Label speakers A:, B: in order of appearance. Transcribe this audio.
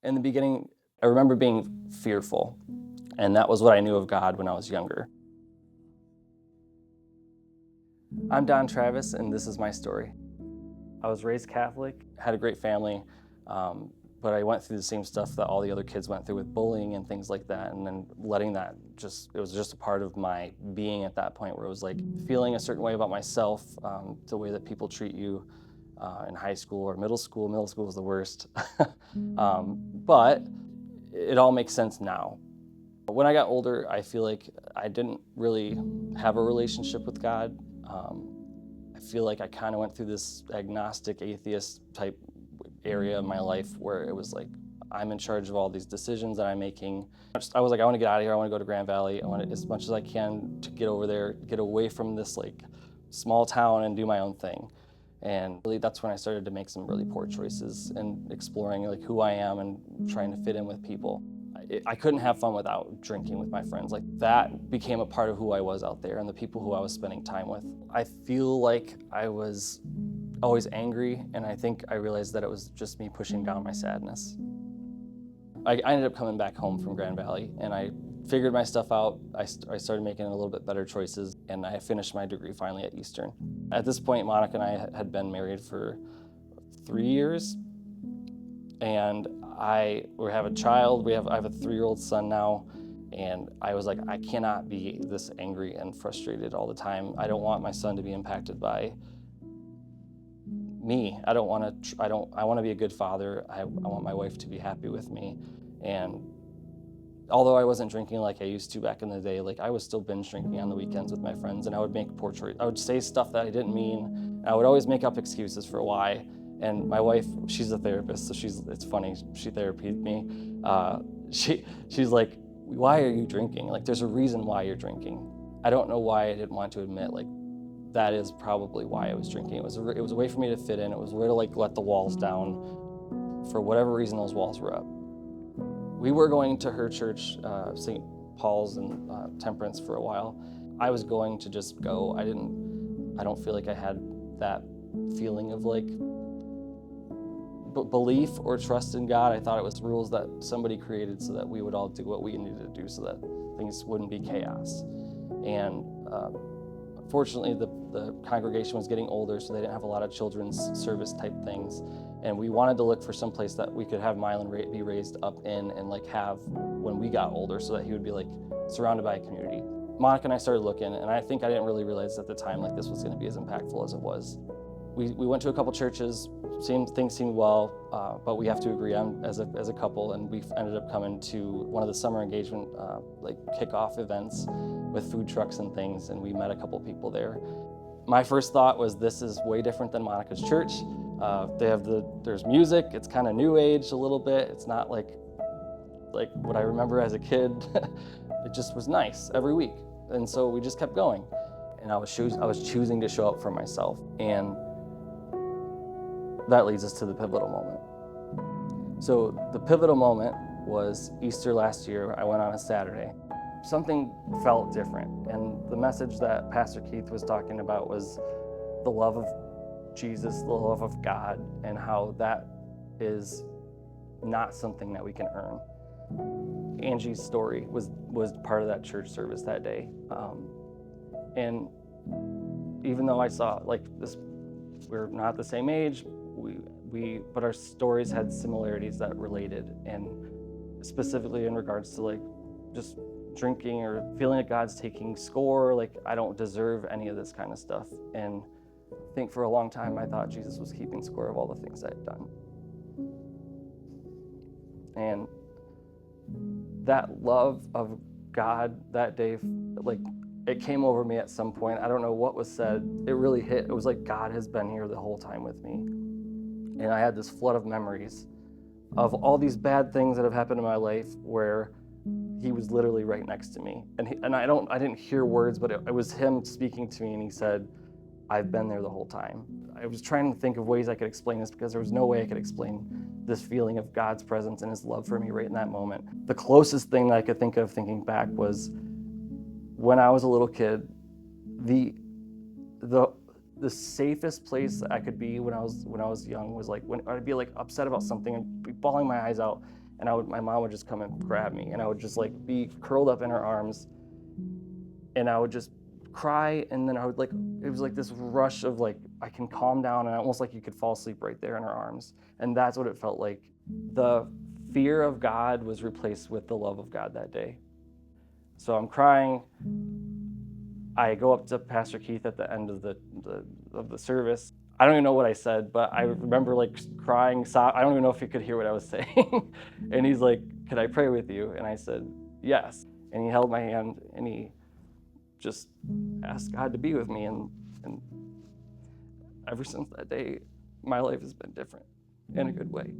A: In the beginning, I remember being fearful, and that was what I knew of God when I was younger. I'm Don Travis, and this is my story. I was raised Catholic, had a great family, but I went through the same stuff that all the other kids went through with bullying and things like that, and then letting that it was just a part of my being at that point where it was like feeling a certain way about myself, the way that people treat you in high school or middle school. Middle school was the worst. But it all makes sense now. When I got older, I feel like I didn't really have a relationship with God. I feel like I kind of went through this agnostic, atheist type area in my life where it was like, I'm in charge of all these decisions that I'm making. I was like, I want to get out of here. I want to go to Grand Valley. I want to, as much as I can to get over there, get away from this like small town and do my own thing. And really, that's when I started to make some really poor choices and exploring like who I am and trying to fit in with people. I couldn't have fun without drinking with my friends. Like that became a part of who I was out there and the people who I was spending time with. I feel like I was always angry, and I think I realized that it was just me pushing down my sadness. I ended up coming back home from Grand Valley, and I figured my stuff out. I started making a little bit better choices, and I finished my degree finally at Eastern. At this point, Monica and I had been married for 3 years, and we have a child. I have a 3-year-old son now, and I was like, I cannot be this angry and frustrated all the time. I don't want my son to be impacted by me. I want to be a good father. I want my wife to be happy with me. And although I wasn't drinking like I used to back in the day, like I was still binge drinking on the weekends with my friends, and I would make poor choices. I would say stuff that I didn't mean, and I would always make up excuses for why. And my wife, she's a therapist, so it's funny, she therapied me. She's like, why are you drinking? Like, there's a reason why you're drinking. I don't know why I didn't want to admit, like, that is probably why I was drinking. It was a way for me to fit in. It was a way to like let the walls down. For whatever reason, those walls were up. We were going to her church, St. Paul's and Temperance for a while. I was going to just go. I don't feel like I had that feeling of like belief or trust in God. I thought it was rules that somebody created so that we would all do what we needed to do so that things wouldn't be chaos. And fortunately, the congregation was getting older, so they didn't have a lot of children's service type things. And we wanted to look for some place that we could have Mylan be raised up in and like have when we got older so that he would be like surrounded by a community. Monica and I started looking, and I think I didn't really realize at the time like this was going to be as impactful as it was. We went to a couple churches, things seemed well, but we have to agree on as a couple, and we ended up coming to one of the summer engagement like kickoff events with food trucks and things, and we met a couple people there. My first thought was, this is way different than Monica's church. There's music, it's kind of new age a little bit. It's not like what I remember as a kid. It just was nice every week. And so we just kept going. And I was choosing to show up for myself. And that leads us to the pivotal moment. So the pivotal moment was Easter last year. I went on a Saturday. Something felt different, and the message that Pastor Keith was talking about was the love of Jesus, the love of God, and how that is not something that we can earn. Angie's story was part of that church service that day, and even though I saw like this, we're not the same age, but our stories had similarities that related, and specifically in regards to like just drinking or feeling like God's taking score, like I don't deserve any of this kind of stuff. And I think for a long time I thought Jesus was keeping score of all the things I'd done. And that love of God that day, like it came over me at some point. I don't know what was said. It really hit. It was like God has been here the whole time with me. And I had this flood of memories of all these bad things that have happened in my life where he was literally right next to me. And I didn't hear words, but it was him speaking to me, and he said, I've been there the whole time. I was trying to think of ways I could explain this because there was no way I could explain this feeling of God's presence and his love for me right in that moment. The closest thing that I could think of thinking back was when I was a little kid, the safest place I could be when I was young was like when I'd be like upset about something and be bawling my eyes out, and my mom would just come and grab me, and I would just like be curled up in her arms, and I would just cry, and then I would like, it was like this rush of like, I can calm down, and almost like you could fall asleep right there in her arms. And that's what it felt like. The fear of God was replaced with the love of God that day. So I'm crying. I go up to Pastor Keith at the end of the service. I don't even know what I said, but I remember like crying. I don't even know if he could hear what I was saying. And he's like, "Could I pray with you?" And I said, "Yes." And he held my hand, and he just asked God to be with me. And ever since that day, my life has been different in a good way.